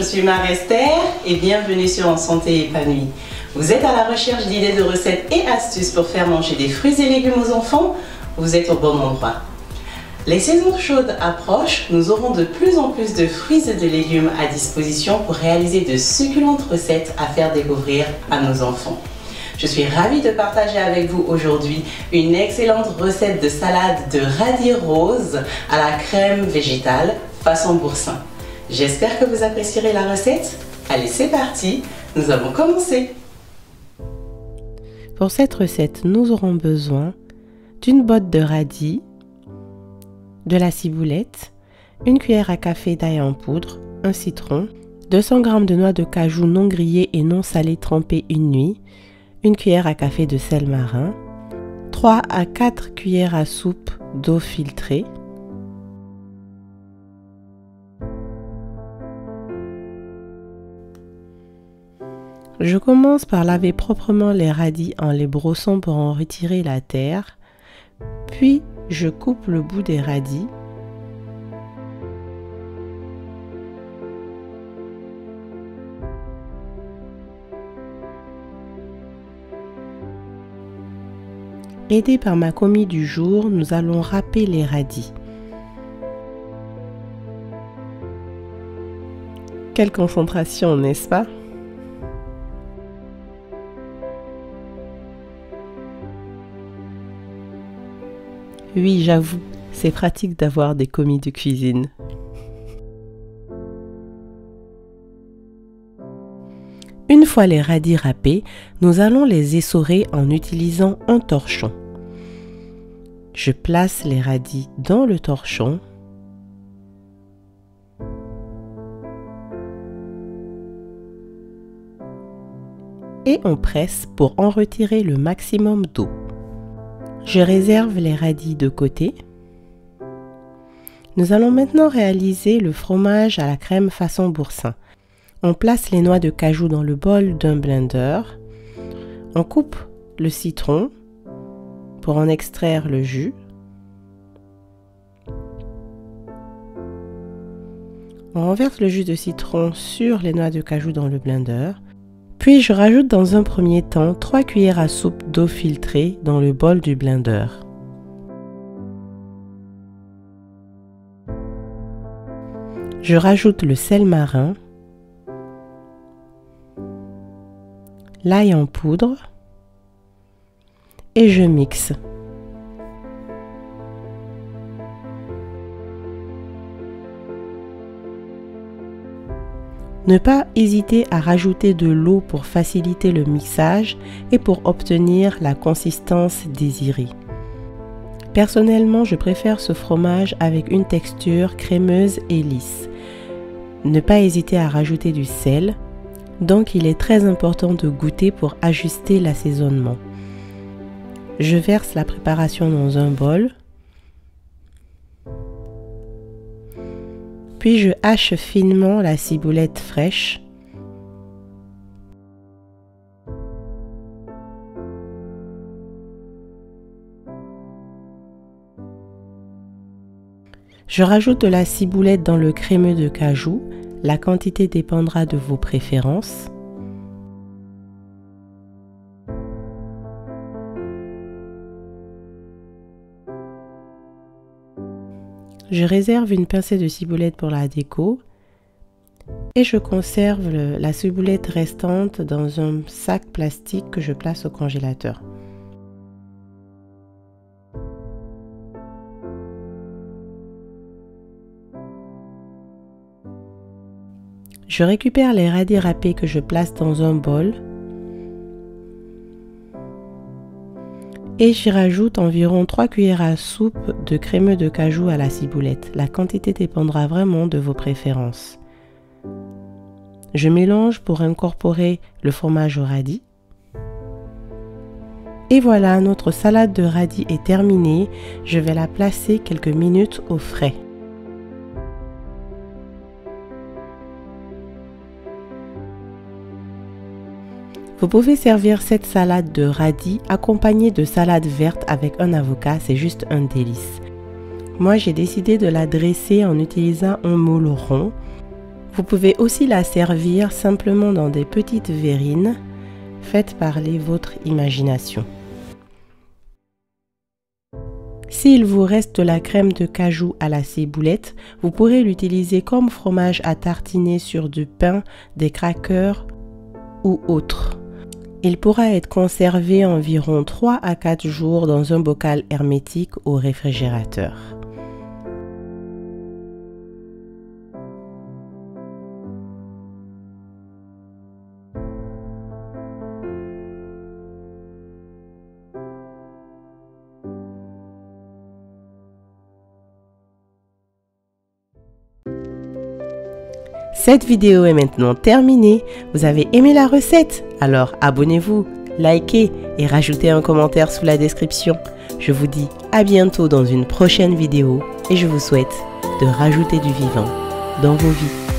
suis Marie-Esther et bienvenue sur En Santé Épanouie. Vous êtes à la recherche d'idées de recettes et astuces pour faire manger des fruits et légumes aux enfants? Vous êtes au bon endroit. Les saisons chaudes approchent, nous aurons de plus en plus de fruits et de légumes à disposition pour réaliser de succulentes recettes à faire découvrir à nos enfants. Je suis ravie de partager avec vous aujourd'hui une excellente recette de salade de radis rose à la crème végétale façon boursin. J'espère que vous apprécierez la recette. Allez, c'est parti, nous allons commencer. Pour cette recette, nous aurons besoin d'une botte de radis, de la ciboulette, une cuillère à café d'ail en poudre, un citron, 200 g de noix de cajou non grillées et non salées trempées une nuit, une cuillère à café de sel marin, 3 à 4 cuillères à soupe d'eau filtrée, je commence par laver proprement les radis en les brossant pour en retirer la terre, puis je coupe le bout des radis. Aidés par ma commis du jour, nous allons râper les radis. Quelle concentration, n'est-ce pas? Oui, j'avoue, c'est pratique d'avoir des commis de cuisine. Une fois les radis râpés, nous allons les essorer en utilisant un torchon. Je place les radis dans le torchon. Et on presse pour en retirer le maximum d'eau. Je réserve les radis de côté. Nous allons maintenant réaliser le fromage à la crème façon boursin. On place les noix de cajou dans le bol d'un blender. On coupe le citron pour en extraire le jus. On renverse le jus de citron sur les noix de cajou dans le blender. Puis je rajoute dans un premier temps 3 cuillères à soupe d'eau filtrée dans le bol du blender. Je rajoute le sel marin, l'ail en poudre et je mixe. Ne pas hésiter à rajouter de l'eau pour faciliter le mixage et pour obtenir la consistance désirée. Personnellement, je préfère ce fromage avec une texture crémeuse et lisse. Ne pas hésiter à rajouter du sel, donc il est très important de goûter pour ajuster l'assaisonnement. Je verse la préparation dans un bol. Puis je hache finement la ciboulette fraîche. Je rajoute de la ciboulette dans le crémeux de cajou. La quantité dépendra de vos préférences. Je réserve une pincée de ciboulette pour la déco et je conserve la ciboulette restante dans un sac plastique que je place au congélateur. Je récupère les radis râpés que je place dans un bol et j'y rajoute environ 3 cuillères à soupe de crémeux de cajou à la ciboulette. La quantité dépendra vraiment de vos préférences. Je mélange pour incorporer le fromage au radis. Et voilà, notre salade de radis est terminée. Je vais la placer quelques minutes au frais. Vous pouvez servir cette salade de radis accompagnée de salade verte avec un avocat, c'est juste un délice. Moi, j'ai décidé de la dresser en utilisant un moule rond. Vous pouvez aussi la servir simplement dans des petites verrines. Faites parler votre imagination. S'il vous reste de la crème de cajou à la ciboulette, vous pourrez l'utiliser comme fromage à tartiner sur du pain, des crackers ou autre. Il pourra être conservé environ 3 à 4 jours dans un bocal hermétique au réfrigérateur. Cette vidéo est maintenant terminée. Vous avez aimé la recette? Alors abonnez-vous, likez et rajoutez un commentaire sous la description. Je vous dis à bientôt dans une prochaine vidéo et je vous souhaite de rajouter du vivant dans vos vies.